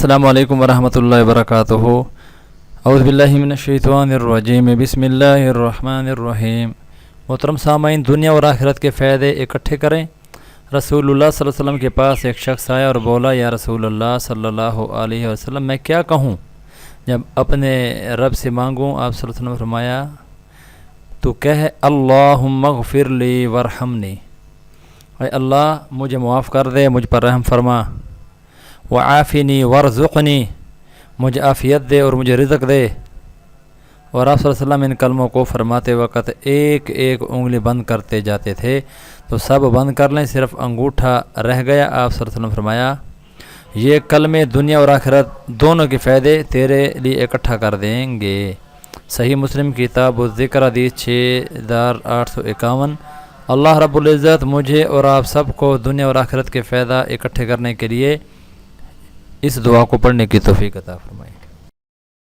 السلام علیکم ورحمۃ اللہ وبرکاتہ۔ اعوذ باللہ من الشیطان الرجیم، بسم اللہ الرحمن الرحیم۔ محترم سامعین، دنیا اور آخرت کے فائدے اکٹھے کریں۔ رسول اللہ صلی اللہ علیہ وسلم کے پاس ایک شخص آیا اور بولا، یا رسول اللہ صلی اللہ علیہ وسلم، میں کیا کہوں جب اپنے رب سے مانگوں؟ آپ صلی اللہ علیہ وسلم نے فرمایا، تو کہہ اللہم اغفر لی ورحمنی، اے اللہ مجھے معاف کر دے، مجھ پر رحم فرما، وعافنی ورزقنی، مجھے عافیت دے اور مجھے رزق دے۔ اور آپ صلی اللہ علیہ وسلم ان کلموں کو فرماتے وقت ایک ایک انگلی بند کرتے جاتے تھے، تو سب بند کر لیں، صرف انگوٹھا رہ گیا۔ آپ صلی اللہ علیہ وسلم نے فرمایا، یہ کلمے دنیا اور آخرت دونوں کے فائدے تیرے لیے اکٹھا کر دیں گے۔ صحیح مسلم کتاب الذکر حدیث 6851۔ اللہ رب العزت مجھے اور آپ سب کو دنیا اور آخرت کے فائدہ اکٹھے کرنے کے لیے اس دعا کو پڑھنے کی توفیق عطا فرمائے۔